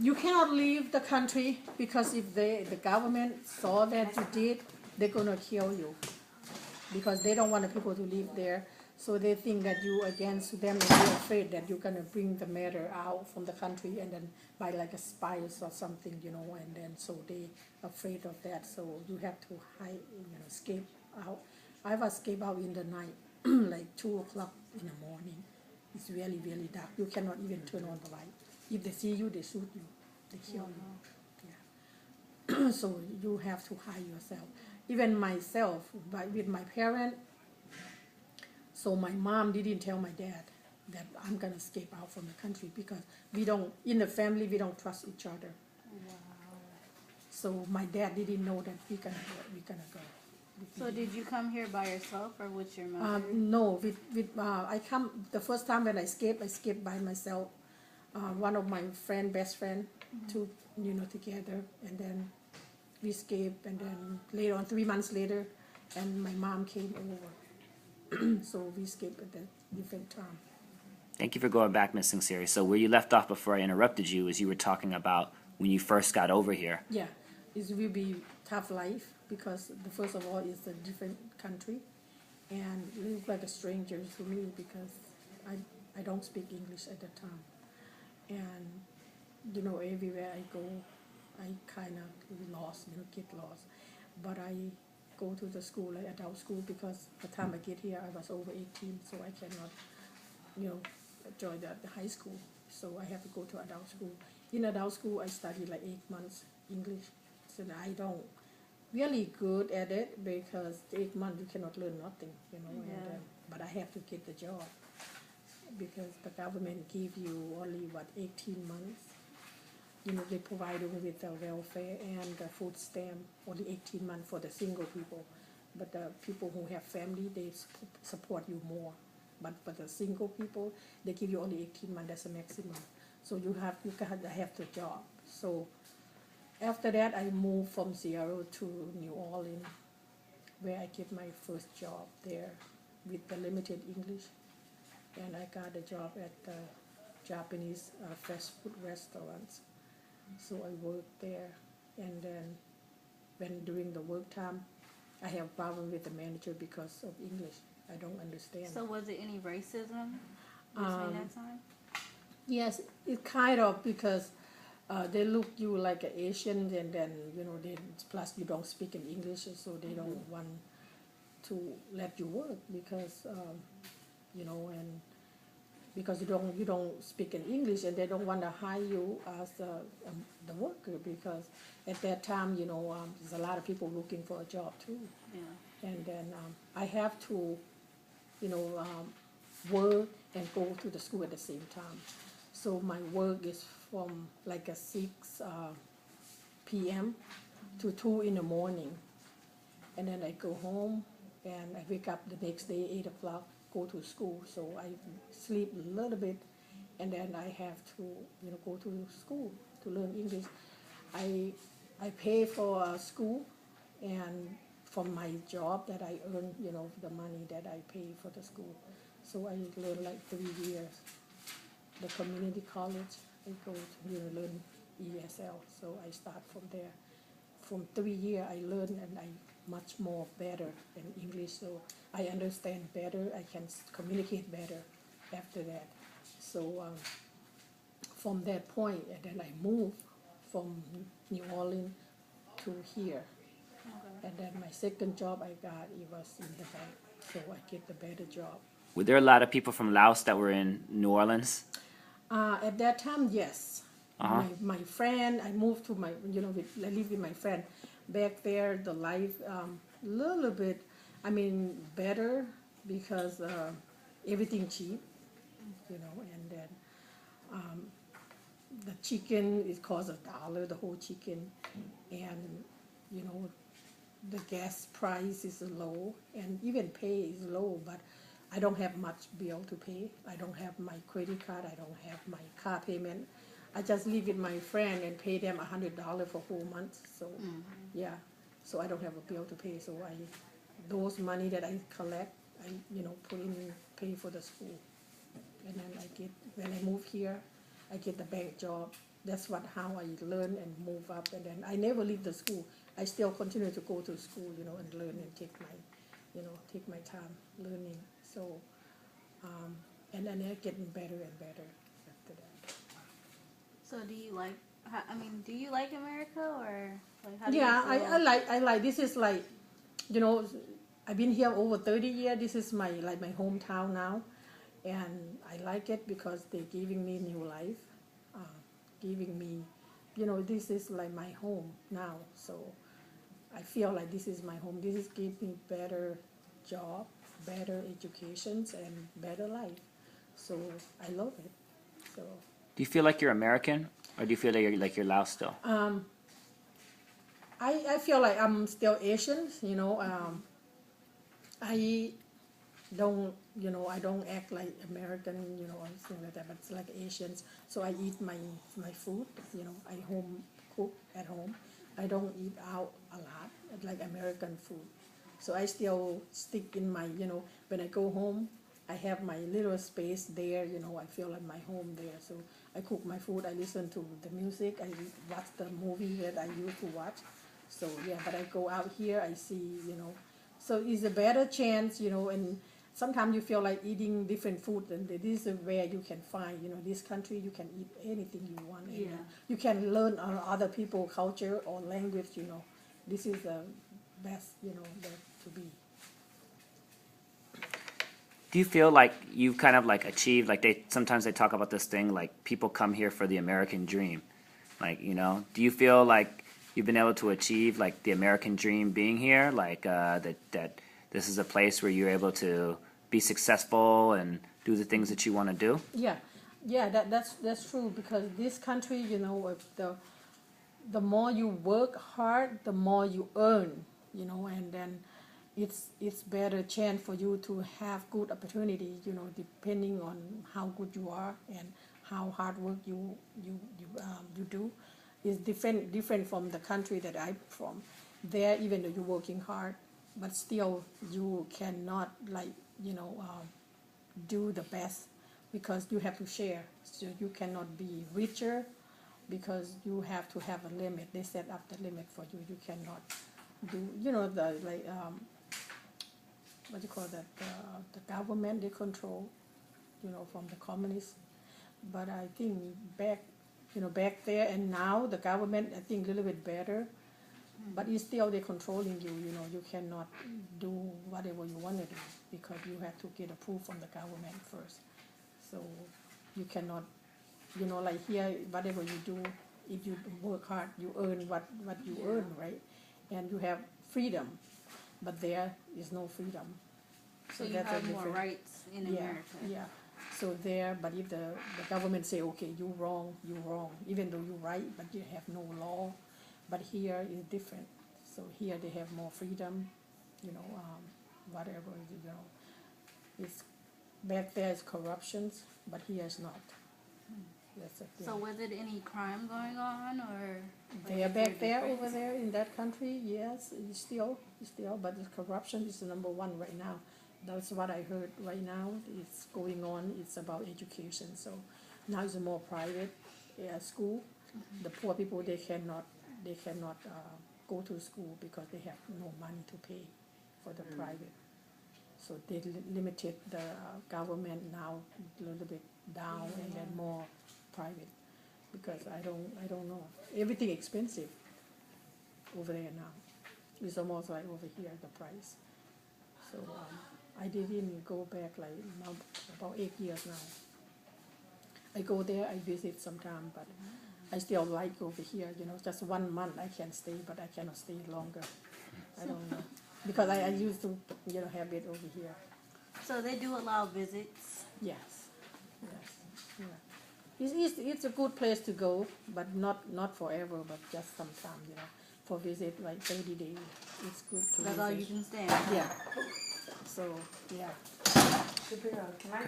You cannot leave the country because if the government saw that you did, they're gonna kill you because they don't want the people to live there. So they think that you against them and they're afraid that you're gonna bring the matter out from the country and then by like a spies or something, and then so they afraid of that. So you have to hide, escape out. I was escape out in the night, like 2 o'clock in the morning. It's really, really dark. You cannot even turn on the light. If they see you, they shoot you. They kill you. Yeah. So you have to hide yourself. Even myself, with my parents, so my mom didn't tell my dad that I'm gonna escape out from the country because in the family, we don't trust each other. Wow. So my dad didn't know that we're gonna go. So did you come here by yourself or with your mother? No, I come the first time when I escaped by myself. One of my best friend, took together, and then we escaped, and then later on, 3 months later, and my mom came over. So we escaped at a different time. Thank you for going back, Ms. Sengsiri. So where you left off before I interrupted you is you were talking about when you first got over here. Yeah, it will be tough life because first of all, it's a different country, and it looked like a stranger to me because I don't speak English at the time, and everywhere I go, I kind of lost, get lost, but I go to the school, like adult school, because by the time I get here, I was over 18, so I cannot, join the high school. So I have to go to adult school. In adult school, I studied like 8 months English. So I don't really good at it because 8 months you cannot learn nothing, Yeah. but I have to get the job because the government give you only 18 months. They provide you with the welfare and the food stamp, only 18 months for the single people. But the people who have family, they support you more. But for the single people, they give you only 18 months, that's the maximum. So you have the job. So after that, I moved from Seattle to New Orleans, where I get my first job there with the limited English. And I got a job at the Japanese fast food restaurants. So I worked there, and then during the work time, I have problem with the manager because of English. I don't understand. So was it any racism between that time? Yes, it kind of because they look you like an Asian, and then plus you don't speak in English, so they don't want to let you work because and because you don't speak in English, and they don't want to hire you as the worker because at that time there's a lot of people looking for a job too. Yeah. And then I have to work and go to the school at the same time. So my work is from like a 6 p.m. to 2 in the morning, and then I go home and I wake up the next day 8 o'clock, go to school. So I sleep a little bit, and then I have to go to school to learn English. I pay for school, and from my job that I earn, the money that I pay for the school. So I learn like 3 years. The community college, I go to learn ESL. So I start from there. From 3 years, I learn, and I much more better in English. So I understand better. I can communicate better after that. So from that point, and then I moved from New Orleans to here. Okay. And then my second job I got, it was in the bank, so I get the better job. Were there a lot of people from Laos that were in New Orleans? At that time, yes. Uh-huh. My friend, I moved to I live with my friend. Back there, the life, little bit, better because everything cheap, and then the chicken, it costs $1, the whole chicken, and, the gas price is low, and even pay is low, but I don't have much bill to pay. I don't have my credit card. I don't have my car payment. I just live with my friend and pay them $100 for whole month. So yeah, so I don't have a bill to pay. So those money that I collect, I put in pay for the school, and then when I move here, I get the bank job that's how I learn and move up. And then I never leave the school. I still continue to go to school, and learn and take my time learning. So, and then I'm getting better and better after that. So do you like? Do you like America or like how do Yeah, you feel? I like. This is like, I've been here over 30 years. This is my hometown now, and I like it because they're giving me new life, giving me, this is like my home now. So I feel like this is my home. This is give me better job, better educations, and better life. So I love it. So Do you feel like you're American, or do you feel like you're Laos still? I feel like I'm still Asian. I don't I don't act like American, or something like that, but it's like Asians. So I eat my food, I home cook at home. I don't eat out a lot like American food. So I still stick in my, when I go home, I have my little space there, I feel like my home there. So I cook my food, I listen to the music, I watch the movie that I used to watch. So yeah, but I go out here, I see, so it's a better chance, and sometimes you feel like eating different food, and this is where you can find, this country, you can eat anything you want. And, Yeah. you can learn other people's culture or language, This is the best, to be. Do you feel like you've kind of like achieved, like sometimes they talk about this thing, like people come here for the American dream, like, do you feel like you've been able to achieve like the American dream being here, like that this is a place where you're able to be successful and do the things that you want to do? Yeah, that's true, because this country, if the more you work hard, the more you earn, and then it's better chance for you to have good opportunity, depending on how good you are and how hard work you do. Is different from the country that I'm from. There, even though you're working hard, but still you cannot do the best, because you have to share. So you cannot be richer, because you have to have a limit. They set up the limit for you. You cannot do, the what do you call that? The government, they control, from the communists. But I think back there and now the government, I think a little bit better. But it's still they're controlling you. You cannot do whatever you want to do, because you have to get approval from the government first. So you cannot, like here, whatever you do, if you work hard, you earn what you earn, right? And you have freedom. But there is no freedom. So you have more rights in America. Yeah. So there, but if the government say, okay, you're wrong, even though you're right, but you have no law. But here is different. So here they have more freedom, whatever, It's back there is corruptions, but here is not. That's the thing. So was it any crime going on, or? They are back there, over there in that country, yes, it's still, but the corruption is the number one right now. That's what I heard right now. It's going on. It's about education. So now it's a more private school. Mm-hmm. The poor people, they cannot go to school because they have no money to pay for the private. So they limited the government now a little bit down, and then more private, because I don't know, everything expensive over there now. It's almost like over here the price. So I didn't go back like now, about 8 years now. I go there, I visit sometime, but I still like over here, just 1 month I can stay, but I cannot stay longer. I don't know, because I used to, have it over here. So they do allow visits? Yes. Yeah. It's a good place to go, but not forever, but just sometime, for visit, like 30 days. It's good to That's visit. all you can stay? Yeah. So, yeah. Can I